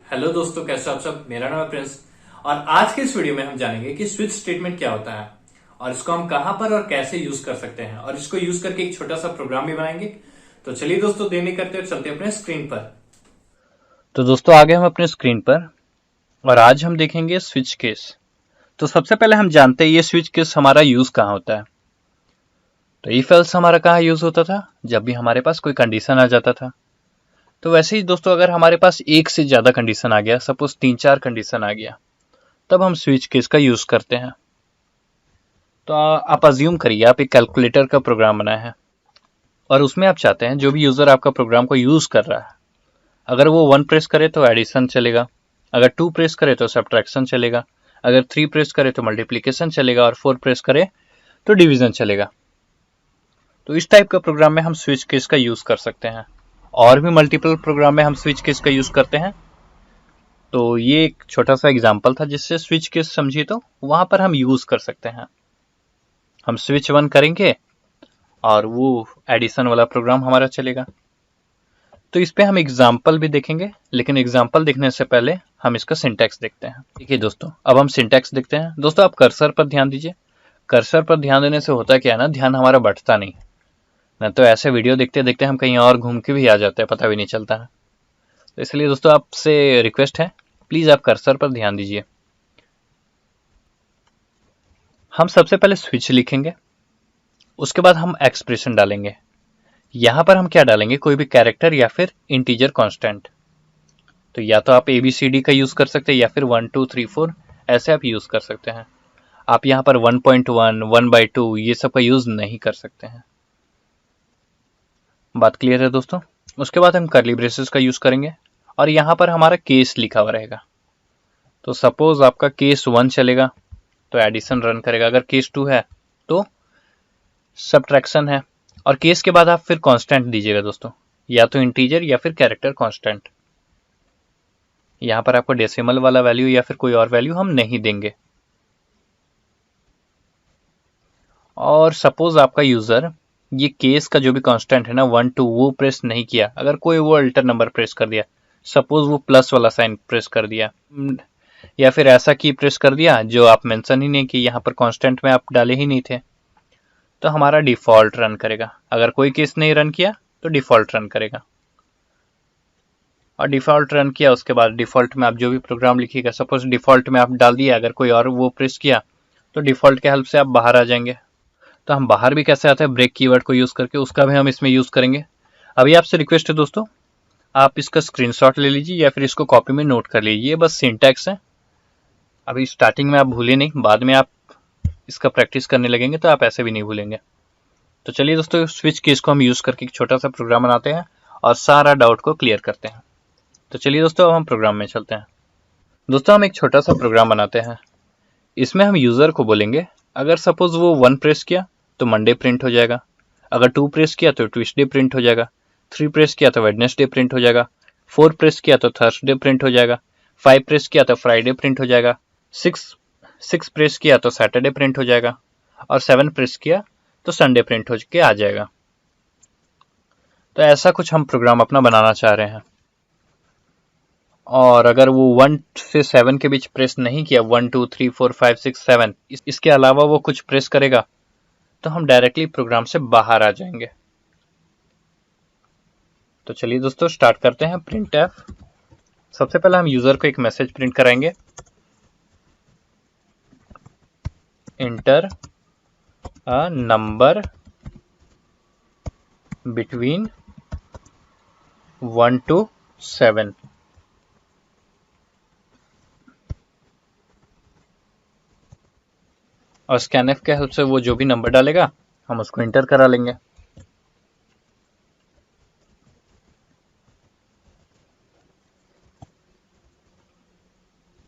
Hello दोस्तों, कैसे हो आप सब। मेरा नाम है प्रिंस और आज के इस वीडियो में हम जानेंगे कि स्विच स्टेटमेंट क्या होता है और इसको हम कहां पर और कैसे यूज कर सकते हैं और इसको यूज करके एक छोटा सा प्रोग्राम भी बनाएंगे। तो चलिए दोस्तों, देर नहीं करते हुए चलते अपने स्क्रीन पर। तो दोस्तों आगे हम अपने स्क्रीन पर और आज हम देखेंगे स्विच केस। तो सबसे पहले हम जानते हैं ये स्विच केस हमारा यूज कहाँ होता है। तो इफ एल्स हमारा कहाँ यूज होता था, जब भी हमारे पास कोई कंडीशन आ जाता था। तो वैसे ही दोस्तों अगर हमारे पास एक से ज्यादा कंडीशन आ गया, सपोज 3-4 कंडीशन आ गया, तब हम स्विच केस का यूज करते हैं। तो आप अज्यूम करिए आप एक कैलकुलेटर का प्रोग्राम बनाए हैं और उसमें आप चाहते हैं जो भी यूजर आपका प्रोग्राम को यूज कर रहा है, अगर वो 1 प्रेस करे तो एडिशन चलेगा, अगर 2 प्रेस करे तो सब्ट्रैक्शन चलेगा, अगर 3 प्रेस करे तो मल्टीप्लिकेशन चलेगा और 4 प्रेस करे तो डिवीजन चलेगा। तो इस टाइप का प्रोग्राम में हम स्विच केस का यूज कर सकते हैं। और भी मल्टीपल प्रोग्राम में हम स्विच केस का यूज करते हैं। तो ये एक छोटा सा एग्जांपल था जिससे स्विच केस समझिए तो वहां पर हम यूज कर सकते हैं। हम स्विच 1 करेंगे और वो एडिशन वाला प्रोग्राम हमारा चलेगा। तो इस पे हम एग्जाम्पल भी देखेंगे, लेकिन एग्जाम्पल देखने से पहले हम इसका सिंटैक्स देखते हैं। देखिए दोस्तों, अब हम सिंटैक्स देखते हैं। दोस्तों आप कर्सर पर ध्यान दीजिए। कर्सर पर ध्यान देने से होता क्या है ना, ध्यान हमारा बढ़ता नहीं। न तो ऐसे वीडियो देखते देखते हम कहीं और घूम के भी आ जाते हैं, पता भी नहीं चलता है। तो इसलिए दोस्तों आपसे रिक्वेस्ट है, प्लीज आप कर्सर पर ध्यान दीजिए। हम सबसे पहले स्विच लिखेंगे, उसके बाद हम एक्सप्रेशन डालेंगे। यहां पर हम क्या डालेंगे, कोई भी कैरेक्टर या फिर इंटीजर कांस्टेंट। तो या तो आप ABCD का यूज कर सकते हैं या फिर 1 2 3 4 ऐसे आप यूज कर सकते हैं। आप यहाँ पर 1.1 1/2 ये सब का यूज नहीं कर सकते हैं। बात क्लियर है दोस्तों। उसके बाद हम कर्ली ब्रेसेस का यूज करेंगे और यहाँ पर हमारा केस लिखा हुआ रहेगा। तो सपोज आपका केस 1 चलेगा तो एडिशन रन करेगा, अगर केस 2 है तो सब्ट्रैक्शन है। और केस के बाद आप फिर कांस्टेंट दीजिएगा दोस्तों, या तो इंटीजर या फिर कैरेक्टर कांस्टेंट। यहाँ पर आपको डेसिमल वाला वैल्यू या फिर कोई और वैल्यू हम नहीं देंगे। और सपोज आपका यूजर ये केस का जो भी कांस्टेंट है ना 1 2 वो प्रेस नहीं किया, अगर कोई वो अल्टर नंबर प्रेस कर दिया, सपोज वो प्लस वाला साइन प्रेस कर दिया, या फिर ऐसा की प्रेस कर दिया जो आप मेंशन ही नहीं कि यहाँ पर कांस्टेंट में आप डाले ही नहीं थे, तो हमारा डिफॉल्ट रन करेगा। अगर कोई केस नहीं रन किया तो डिफॉल्ट रन करेगा। और डिफॉल्ट रन किया उसके बाद डिफॉल्ट में आप जो भी प्रोग्राम लिखिएगा, सपोज डिफॉल्ट में आप डाल दिया, अगर कोई और वो प्रेस किया तो डिफॉल्ट के हेल्प से आप बाहर आ जाएंगे। तो हम बाहर भी कैसे आते हैं, ब्रेक कीवर्ड को यूज करके, उसका भी हम इसमें यूज करेंगे। अभी आपसे रिक्वेस्ट है दोस्तों, आप इसका स्क्रीनशॉट ले लीजिए या फिर इसको कॉपी में नोट कर लीजिए। ये बस सिंटैक्स है, अभी स्टार्टिंग में आप भूले नहीं, बाद में आप इसका प्रैक्टिस करने लगेंगे तो आप ऐसे भी नहीं भूलेंगे। तो चलिए दोस्तों, स्विच केस को हम यूज करके एक छोटा सा प्रोग्राम बनाते हैं और सारा डाउट को क्लियर करते हैं। तो चलिए दोस्तों, अब हम प्रोग्राम में चलते हैं। दोस्तों हम एक छोटा सा प्रोग्राम बनाते हैं। इसमें हम यूजर को बोलेंगे, अगर सपोज वो 1 प्रेस किया तो मंडे प्रिंट हो जाएगा, अगर 2 प्रेस किया तो ट्यूसडे प्रिंट हो जाएगा, 3 प्रेस किया तो वेडनेसडे प्रिंट हो जाएगा, 4 प्रेस किया तो थर्सडे प्रिंट हो जाएगा, 5 प्रेस किया तो फ्राइडे प्रिंट हो जाएगा, 6 6 प्रेस किया तो सैटरडे प्रिंट हो जाएगा, और 7 प्रेस किया तो संडे प्रिंट हो के आ जाएगा। तो ऐसा कुछ हम प्रोग्राम अपना बनाना चाह रहे हैं। और अगर वो 1 से 7 के बीच प्रेस नहीं किया, 1 2 3 4 5 6 7, इसके अलावा वो कुछ प्रेस करेगा, तो हम डायरेक्टली प्रोग्राम से बाहर आ जाएंगे। तो चलिए दोस्तों स्टार्ट करते हैं प्रिंट एफ। सबसे पहले हम यूजर को एक मैसेज प्रिंट कराएंगे, inter a number between 1 to 7। और स्कैनएफ के हेल्प से वो जो भी नंबर डालेगा हम उसको इंटर करा लेंगे।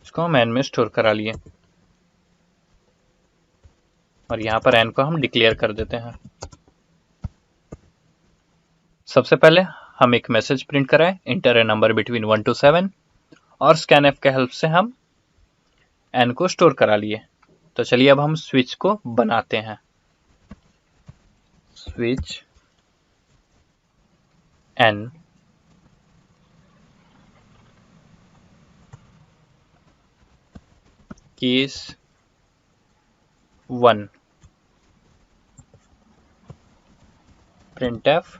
इसको हम एन में स्टोर करा लिए और यहाँ पर एन को हम डिक्लेयर कर देते हैं। सबसे पहले हम एक मैसेज प्रिंट कराएं, inter A number between 1 to 7, और स्कैनएफ के हेल्प से हम एन को स्टोर करा लिए। तो चलिए अब हम स्विच को बनाते हैं। Switch and case 1 printf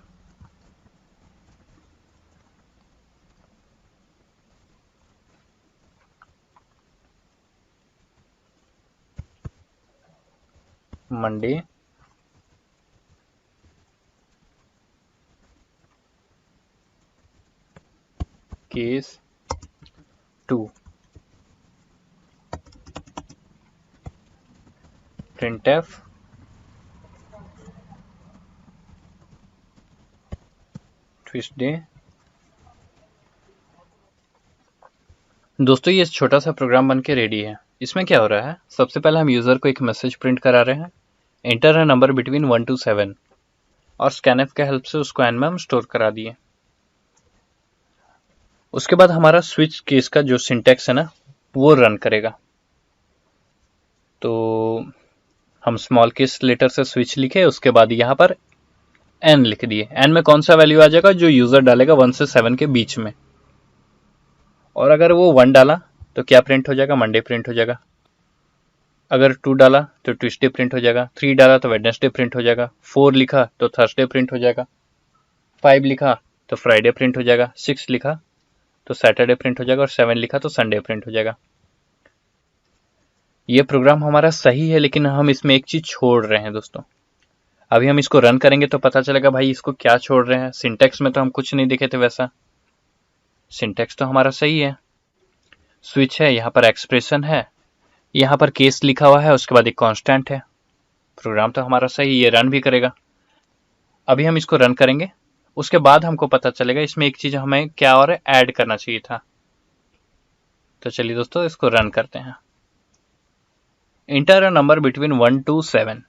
Monday case 2 printf Tuesday। दोस्तों ये छोटा सा प्रोग्राम बन के रेडी है। इसमें क्या हो रहा है, सबसे पहले हम यूज़र को एक मैसेज प्रिंट करा रहे हैं, enter a number between 1 to 7, और स्कैनफ के हेल्प से उसको एन में हम स्टोर करा दिए। उसके बाद हमारा स्विच केस का जो सिंटैक्स है ना वो रन करेगा। तो हम स्मॉल केस लेटर से स्विच लिखे, उसके बाद यहाँ पर एन लिख दिए। एन में कौन सा वैल्यू आ जाएगा, जो यूज़र डालेगा 1 से 7 के बीच में। और अगर वो 1 डाला तो क्या प्रिंट हो जाएगा, मंडे प्रिंट हो जाएगा। अगर 2 डाला तो ट्यूसडे प्रिंट हो जाएगा। 3 डाला तो वेडनेसडे प्रिंट हो जाएगा। 4 लिखा तो थर्सडे प्रिंट हो जाएगा। 5 लिखा तो फ्राइडे प्रिंट हो जाएगा। 6 लिखा तो सैटरडे प्रिंट हो जाएगा। और 7 लिखा तो संडे प्रिंट हो जाएगा। ये प्रोग्राम हमारा सही है, लेकिन हम इसमें एक चीज छोड़ रहे हैं दोस्तों। अभी हम इसको रन करेंगे तो पता चलेगा भाई इसको क्या छोड़ रहे हैं। सिंटैक्स में तो हम कुछ नहीं देखे थे वैसा। सिंटैक्स तो हमारा सही है, स्विच है, यहाँ पर एक्सप्रेशन है, यहाँ पर केस लिखा हुआ है, उसके बाद एक कांस्टेंट है। प्रोग्राम तो हमारा सही, ये रन भी करेगा। अभी हम इसको रन करेंगे, उसके बाद हमको पता चलेगा इसमें एक चीज हमें क्या और ऐड करना चाहिए था। तो चलिए दोस्तों इसको रन करते हैं। Inter a number between 1 to 7।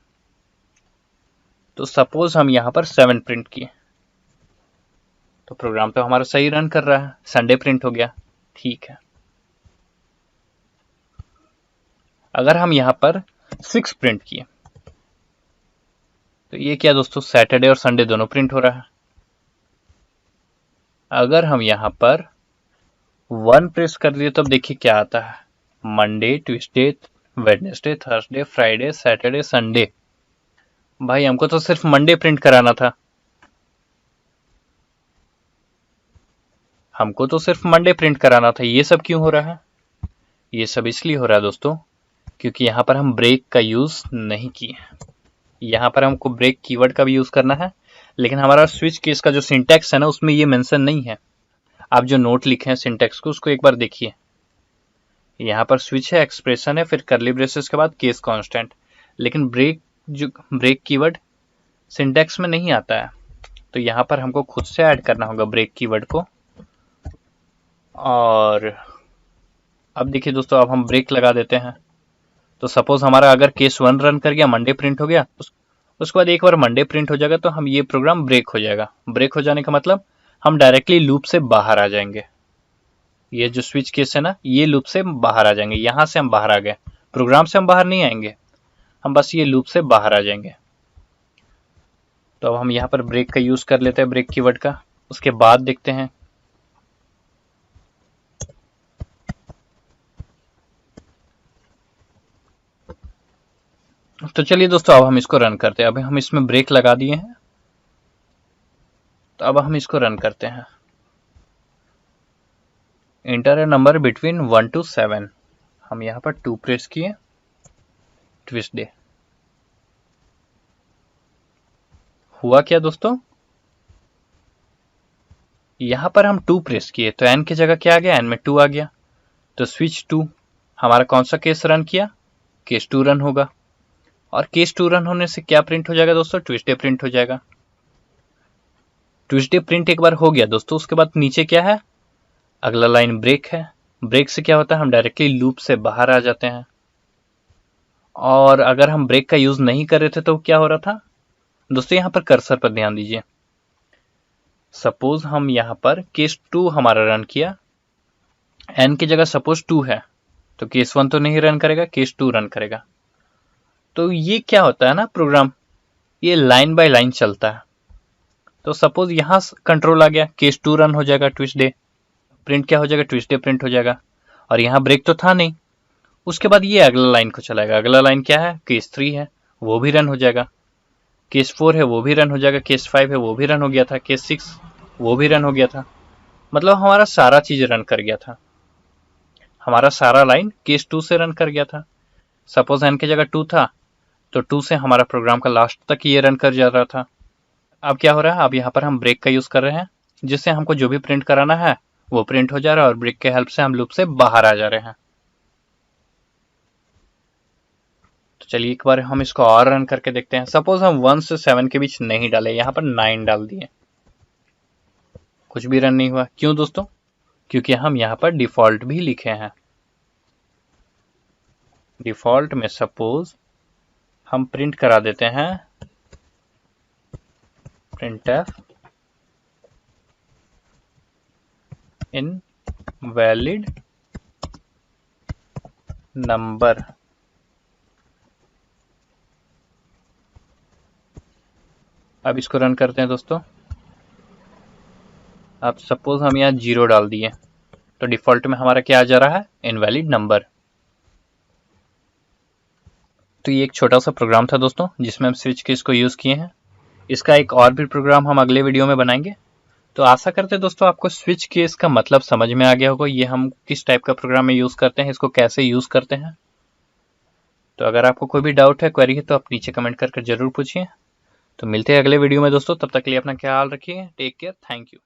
तो सपोज हम यहाँ पर 7 प्रिंट किए, तो प्रोग्राम तो हमारा सही रन कर रहा है। संडे प्रिंट हो गया, ठीक है। अगर हम यहाँ पर 6 प्रिंट किए तो ये क्या दोस्तों, सैटरडे और संडे दोनों प्रिंट हो रहा है। अगर हम यहाँ पर 1 प्रेस कर दिए तो अब देखिए क्या आता है, Monday, Tuesday, Wednesday, Thursday, Friday, Saturday, Sunday. भाई हमको तो सिर्फ मंडे प्रिंट कराना था, हमको तो सिर्फ मंडे प्रिंट कराना था। ये सब क्यों हो रहा है? ये सब इसलिए हो रहा है दोस्तों क्योंकि यहाँ पर हम ब्रेक का यूज नहीं किए। यहाँ पर हमको ब्रेक कीवर्ड का भी यूज करना है, लेकिन हमारा स्विच केस का जो सिंटैक्स है ना उसमें ये मेंशन नहीं है। आप जो नोट लिखे हैं सिंटैक्स को उसको एक बार देखिए। यहाँ पर स्विच है, एक्सप्रेशन है, फिर कर्ली ब्रेसेस के बाद केस कांस्टेंट, लेकिन ब्रेक कीवर्ड सिंटैक्स में नहीं आता है। तो यहाँ पर हमको खुद से ऐड करना होगा ब्रेक कीवर्ड को। और अब देखिए दोस्तों, अब हम ब्रेक लगा देते हैं। तो सपोज हमारा अगर केस 1 रन कर गया, मंडे प्रिंट हो गया, उसके बाद एक बार मंडे प्रिंट हो जाएगा तो हम ये प्रोग्राम ब्रेक हो जाएगा। ब्रेक हो जाने का मतलब हम डायरेक्टली लूप से बाहर आ जाएंगे। ये जो स्विच केस है ना, ये लूप से बाहर आ जाएंगे। यहां से हम बाहर आ गए, प्रोग्राम से हम बाहर नहीं आएंगे, हम बस ये लूप से बाहर आ जाएंगे। तो अब हम यहाँ पर ब्रेक का यूज कर लेते हैं, ब्रेक कीवर्ड का। उसके बाद देखते हैं। तो चलिए दोस्तों अब हम इसको रन करते हैं। अभी हम इसमें ब्रेक लगा दिए हैं, तो अब हम इसको रन करते हैं। Inter a number between 1 to 7। हम यहाँ पर 2 प्रेस किए, ट्यूसडे। हुआ क्या दोस्तों, यहाँ पर हम 2 प्रेस किए तो एन की जगह क्या आ गया, एन में 2 आ गया। तो स्विच 2 हमारा कौन सा केस रन किया, केस 2 रन होगा। और केस 2 रन होने से क्या प्रिंट हो जाएगा दोस्तों, ट्यूसडे प्रिंट हो जाएगा। ट्यूसडे प्रिंट एक बार हो गया दोस्तों, उसके बाद नीचे क्या है, अगला लाइन ब्रेक है। ब्रेक से क्या होता है, हम डायरेक्टली लूप से बाहर आ जाते हैं। और अगर हम ब्रेक का यूज नहीं कर रहे थे तो क्या हो रहा था दोस्तों, यहाँ पर कर्सर पर ध्यान दीजिए। सपोज हम यहाँ पर केस 2 हमारा रन किया, एन की जगह सपोज 2 है, तो केस 1 तो नहीं रन करेगा, केस 2 रन करेगा। तो ये क्या होता है ना, प्रोग्राम ये लाइन बाय लाइन चलता है। तो सपोज यहां कंट्रोल आ गया, केस 2 रन हो जाएगा, ट्यूसडे प्रिंट क्या हो जाएगा, ट्यूसडे प्रिंट हो जाएगा। और यहाँ ब्रेक तो था नहीं, उसके बाद ये अगला लाइन को चलाएगा। अगला लाइन क्या है, केस 3 है, वो भी रन हो जाएगा। केस 4 है, वो भी रन हो जाएगा। केस 5 है, वो भी रन हो गया था। केस 6 वो भी रन हो गया था। मतलब हमारा सारा चीज रन कर गया था। हमारा सारा लाइन केस 2 से रन कर गया था। सपोज n की जगह 2 था, तो 2 से हमारा प्रोग्राम का लास्ट तक ये रन कर जा रहा था। अब क्या हो रहा है, अब यहाँ पर हम ब्रेक का यूज कर रहे हैं, जिससे हमको जो भी प्रिंट कराना है वो प्रिंट हो जा रहा है, और ब्रेक के हेल्प से हम लूप से बाहर आ जा रहे हैं। तो चलिए एक बार हम इसको और रन करके देखते हैं। सपोज हम 1 से 7 के बीच नहीं डाले, यहाँ पर 9 डाल दिए, कुछ भी रन नहीं हुआ। क्यों दोस्तों? क्योंकि हम यहाँ पर डिफॉल्ट भी लिखे हैं। डिफॉल्ट में सपोज हम प्रिंट करा देते हैं printf invalid number। अब इसको रन करते हैं दोस्तों। अब सपोज हम यहाँ 0 डाल दिए, तो डिफॉल्ट में हमारा क्या आ जा रहा है, इनवैलिड नंबर। तो ये एक छोटा सा प्रोग्राम था दोस्तों, जिसमें हम स्विच केस को यूज किए हैं। इसका एक और भी प्रोग्राम हम अगले वीडियो में बनाएंगे। तो आशा करते हैं दोस्तों आपको स्विच केस का मतलब समझ में आ गया होगा, ये हम किस टाइप का प्रोग्राम में यूज करते हैं, इसको कैसे यूज करते हैं। तो अगर आपको कोई भी डाउट है, क्वेरी है, तो आप नीचे कमेंट करके जरूर पूछिए। तो मिलते हैं अगले वीडियो में दोस्तों, तब तक के लिए अपना ख्याल रखिए। Take care, thank you.